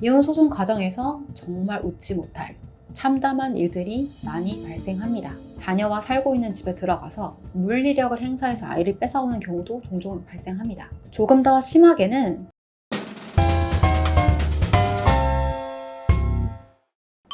이혼 소송 과정에서 정말 웃지 못할 참담한 일들이 많이 발생합니다. 자녀와 살고 있는 집에 들어가서 물리력을 행사해서 아이를 뺏어오는 경우도 종종 발생합니다. 조금 더 심하게는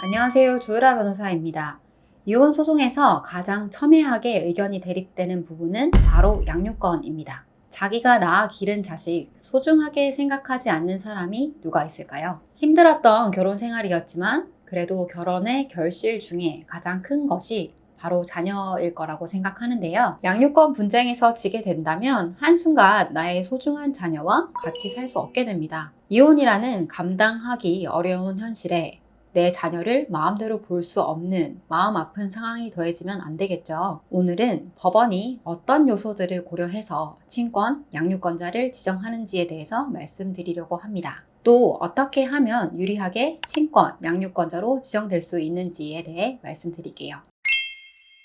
안녕하세요. 조유라 변호사입니다. 이혼 소송에서 가장 첨예하게 의견이 대립되는 부분은 바로 양육권입니다. 자기가 낳아 기른 자식 소중하게 생각하지 않는 사람이 누가 있을까요? 힘들었던 결혼 생활이었지만 그래도 결혼의 결실 중에 가장 큰 것이 바로 자녀일 거라고 생각하는데요. 양육권 분쟁에서 지게 된다면 한순간 나의 소중한 자녀와 같이 살 수 없게 됩니다. 이혼이라는 감당하기 어려운 현실에 내 자녀를 마음대로 볼 수 없는 마음 아픈 상황이 더해지면 안 되겠죠. 오늘은 법원이 어떤 요소들을 고려해서 친권, 양육권자를 지정하는지에 대해서 말씀드리려고 합니다. 또 어떻게 하면 유리하게 친권, 양육권자로 지정될 수 있는지에 대해 말씀드릴게요.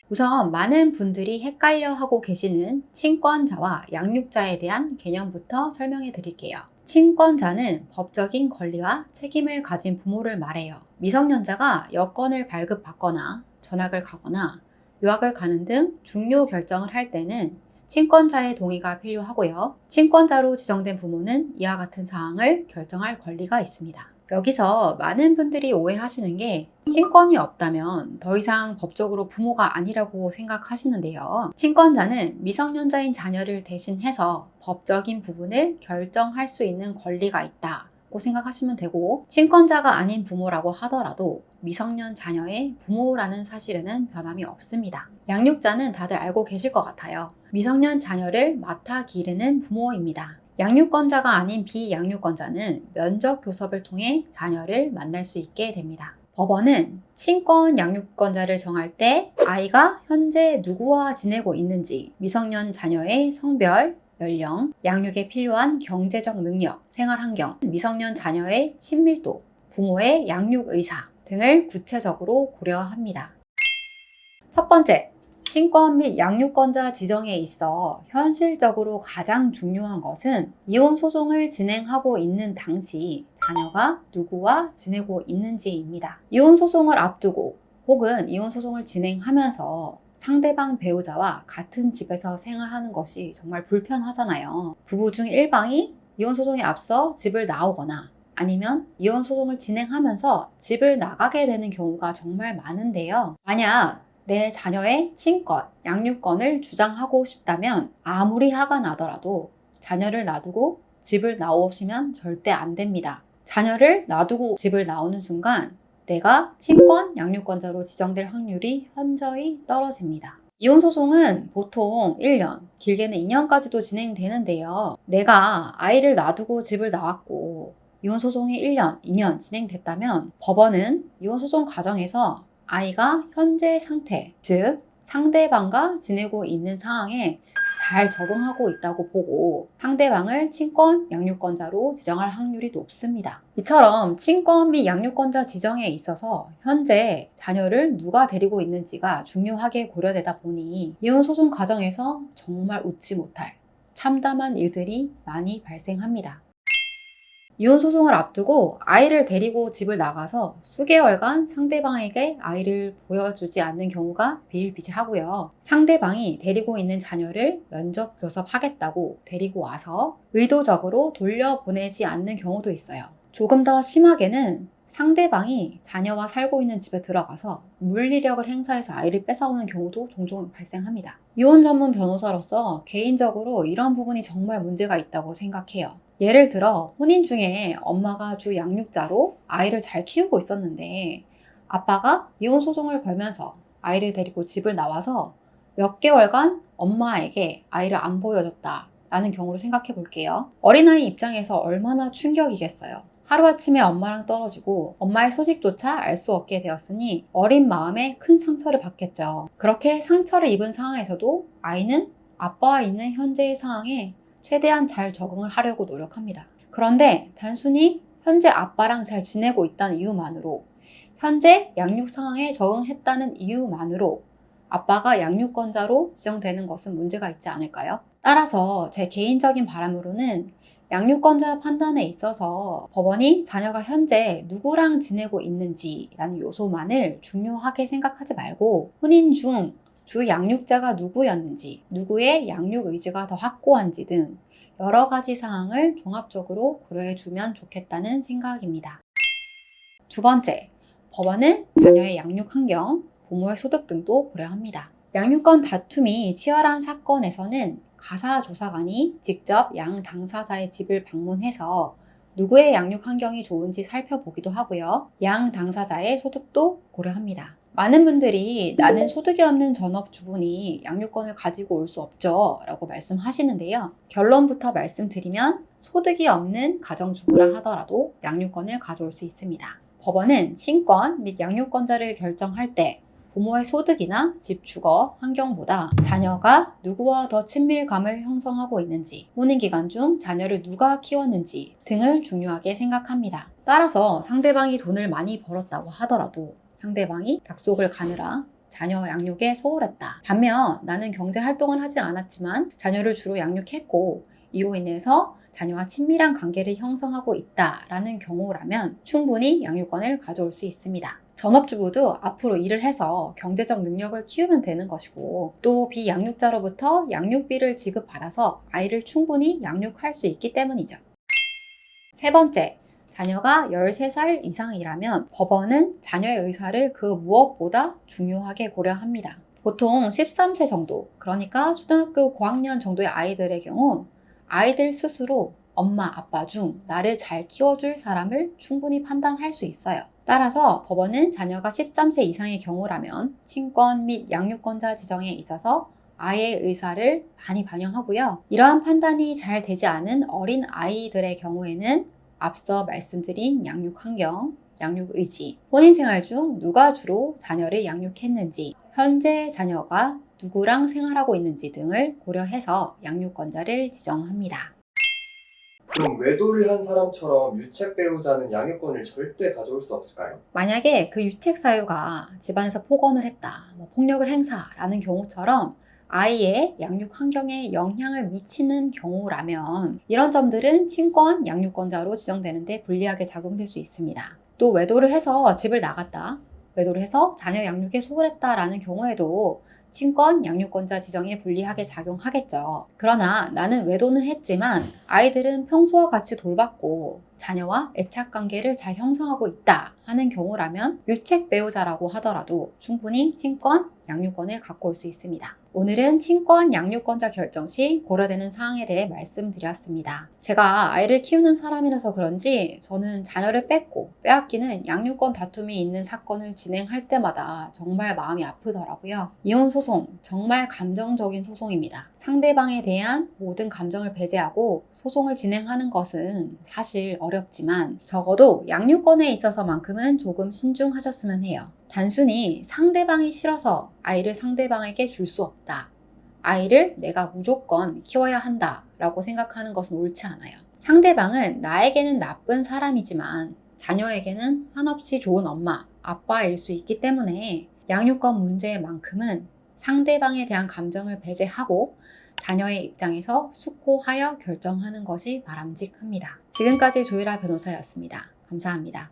우선 많은 분들이 헷갈려 하고 계시는 친권자와 양육자에 대한 개념부터 설명해 드릴게요. 친권자는 법적인 권리와 책임을 가진 부모를 말해요. 미성년자가 여권을 발급받거나 전학을 가거나 유학을 가는 등 중요 결정을 할 때는 친권자의 동의가 필요하고요. 친권자로 지정된 부모는 이와 같은 사항을 결정할 권리가 있습니다. 여기서 많은 분들이 오해하시는 게 친권이 없다면 더 이상 법적으로 부모가 아니라고 생각하시는데요. 친권자는 미성년자인 자녀를 대신해서 법적인 부분을 결정할 수 있는 권리가 있다고 생각하시면 되고, 친권자가 아닌 부모라고 하더라도 미성년 자녀의 부모라는 사실에는 변함이 없습니다. 양육자는 다들 알고 계실 것 같아요. 미성년 자녀를 맡아 기르는 부모입니다. 양육권자가 아닌 비양육권자는 면접 교섭을 통해 자녀를 만날 수 있게 됩니다. 법원은 친권 양육권자를 정할 때 아이가 현재 누구와 지내고 있는지, 미성년 자녀의 성별, 연령, 양육에 필요한 경제적 능력, 생활 환경, 미성년 자녀의 친밀도, 부모의 양육 의사 등을 구체적으로 고려합니다. 첫 번째, 친권 및 양육권자 지정에 있어 현실적으로 가장 중요한 것은 이혼 소송을 진행하고 있는 당시 자녀가 누구와 지내고 있는지입니다. 이혼 소송을 앞두고 혹은 이혼 소송을 진행하면서 상대방 배우자와 같은 집에서 생활하는 것이 정말 불편하잖아요. 부부 중 일방이 이혼 소송에 앞서 집을 나오거나 아니면 이혼 소송을 진행하면서 집을 나가게 되는 경우가 정말 많은데요. 만약 내 자녀의 친권, 양육권을 주장하고 싶다면 아무리 화가 나더라도 자녀를 놔두고 집을 나오시면 절대 안 됩니다. 자녀를 놔두고 집을 나오는 순간 내가 친권, 양육권자로 지정될 확률이 현저히 떨어집니다. 이혼 소송은 보통 1년, 길게는 2년까지도 진행되는데요. 내가 아이를 놔두고 집을 나왔고 이혼 소송이 1년, 2년 진행됐다면 법원은 이혼 소송 과정에서 아이가 현재 상태, 즉 상대방과 지내고 있는 상황에 잘 적응하고 있다고 보고 상대방을 친권, 양육권자로 지정할 확률이 높습니다. 이처럼 친권 및 양육권자 지정에 있어서 현재 자녀를 누가 데리고 있는지가 중요하게 고려되다 보니 이혼 소송 과정에서 정말 웃지 못할 참담한 일들이 많이 발생합니다. 이혼 소송을 앞두고 아이를 데리고 집을 나가서 수개월간 상대방에게 아이를 보여주지 않는 경우가 비일비재하고요. 상대방이 데리고 있는 자녀를 면접 교섭하겠다고 데리고 와서 의도적으로 돌려보내지 않는 경우도 있어요. 조금 더 심하게는 상대방이 자녀와 살고 있는 집에 들어가서 물리력을 행사해서 아이를 뺏어오는 경우도 종종 발생합니다. 이혼 전문 변호사로서 개인적으로 이런 부분이 정말 문제가 있다고 생각해요. 예를 들어 혼인 중에 엄마가 주 양육자로 아이를 잘 키우고 있었는데 아빠가 이혼 소송을 걸면서 아이를 데리고 집을 나와서 몇 개월간 엄마에게 아이를 안 보여줬다 라는 경우를 생각해 볼게요. 어린아이 입장에서 얼마나 충격이겠어요. 하루아침에 엄마랑 떨어지고 엄마의 소식조차 알 수 없게 되었으니 어린 마음에 큰 상처를 받겠죠. 그렇게 상처를 입은 상황에서도 아이는 아빠와 있는 현재의 상황에 최대한 잘 적응을 하려고 노력합니다. 그런데 단순히 현재 아빠랑 잘 지내고 있다는 이유만으로, 현재 양육 상황에 적응했다는 이유만으로 아빠가 양육권자로 지정되는 것은 문제가 있지 않을까요? 따라서 제 개인적인 바람으로는 양육권자 판단에 있어서 법원이 자녀가 현재 누구랑 지내고 있는지라는 요소만을 중요하게 생각하지 말고 혼인 중 주 양육자가 누구였는지, 누구의 양육 의지가 더 확고한지 등 여러 가지 사항을 종합적으로 고려해 주면 좋겠다는 생각입니다. 두 번째, 법원은 자녀의 양육 환경, 부모의 소득 등도 고려합니다. 양육권 다툼이 치열한 사건에서는 가사조사관이 직접 양 당사자의 집을 방문해서 누구의 양육 환경이 좋은지 살펴보기도 하고요. 양 당사자의 소득도 고려합니다. 많은 분들이 나는 소득이 없는 전업주부니 양육권을 가지고 올 수 없죠 라고 말씀하시는데요. 결론부터 말씀드리면 소득이 없는 가정주부라 하더라도 양육권을 가져올 수 있습니다. 법원은 친권 및 양육권자를 결정할 때 부모의 소득이나 집 주거 환경보다 자녀가 누구와 더 친밀감을 형성하고 있는지, 혼인기간 중 자녀를 누가 키웠는지 등을 중요하게 생각합니다. 따라서 상대방이 돈을 많이 벌었다고 하더라도 상대방이 약속을 가느라 자녀 양육에 소홀했다. 반면 나는 경제 활동을 하지 않았지만 자녀를 주로 양육했고 이로 인해서 자녀와 친밀한 관계를 형성하고 있다라는 경우라면 충분히 양육권을 가져올 수 있습니다. 전업주부도 앞으로 일을 해서 경제적 능력을 키우면 되는 것이고 또 비양육자로부터 양육비를 지급받아서 아이를 충분히 양육할 수 있기 때문이죠. 세 번째, 자녀가 13살 이상이라면 법원은 자녀의 의사를 그 무엇보다 중요하게 고려합니다. 보통 13세 정도, 그러니까 초등학교 고학년 정도의 아이들의 경우 아이들 스스로 엄마, 아빠 중 나를 잘 키워줄 사람을 충분히 판단할 수 있어요. 따라서 법원은 자녀가 13세 이상의 경우라면 친권 및 양육권자 지정에 있어서 아이의 의사를 많이 반영하고요. 이러한 판단이 잘 되지 않은 어린 아이들의 경우에는 앞서 말씀드린 양육 환경, 양육 의지, 혼인 생활 중 누가 주로 자녀를 양육했는지, 현재 자녀가 누구랑 생활하고 있는지 등을 고려해서 양육권자를 지정합니다. 그럼 외도를 한 사람처럼 유책 배우자는 양육권을 절대 가져올 수 없을까요? 만약에 그 유책 사유가 집안에서 폭언을 했다, 폭력을 행사라는 경우처럼 아이의 양육 환경에 영향을 미치는 경우라면 이런 점들은 친권 양육권자로 지정되는데 불리하게 작용될 수 있습니다. 또 외도를 해서 집을 나갔다, 외도를 해서 자녀 양육에 소홀했다라는 경우에도 친권 양육권자 지정에 불리하게 작용하겠죠. 그러나 나는 외도는 했지만 아이들은 평소와 같이 돌봤고 자녀와 애착 관계를 잘 형성하고 있다 하는 경우라면 유책 배우자라고 하더라도 충분히 친권 양육권을 갖고 올 수 있습니다. 오늘은 친권 양육권자 결정 시 고려되는 사항에 대해 말씀드렸습니다. 제가 아이를 키우는 사람이라서 그런지 저는 자녀를 뺏고 빼앗기는 양육권 다툼이 있는 사건을 진행할 때마다 정말 마음이 아프더라고요. 이혼 소송 정말 감정적인 소송입니다. 상대방에 대한 모든 감정을 배제하고 소송을 진행하는 것은 사실 어렵지만 적어도 양육권에 있어서만큼은 조금 신중하셨으면 해요. 단순히 상대방이 싫어서 아이를 상대방에게 줄 수 없다. 아이를 내가 무조건 키워야 한다 라고 생각하는 것은 옳지 않아요. 상대방은 나에게는 나쁜 사람이지만 자녀에게는 한없이 좋은 엄마, 아빠일 수 있기 때문에 양육권 문제만큼은 상대방에 대한 감정을 배제하고 자녀의 입장에서 숙고하여 결정하는 것이 바람직합니다. 지금까지 조유라 변호사였습니다. 감사합니다.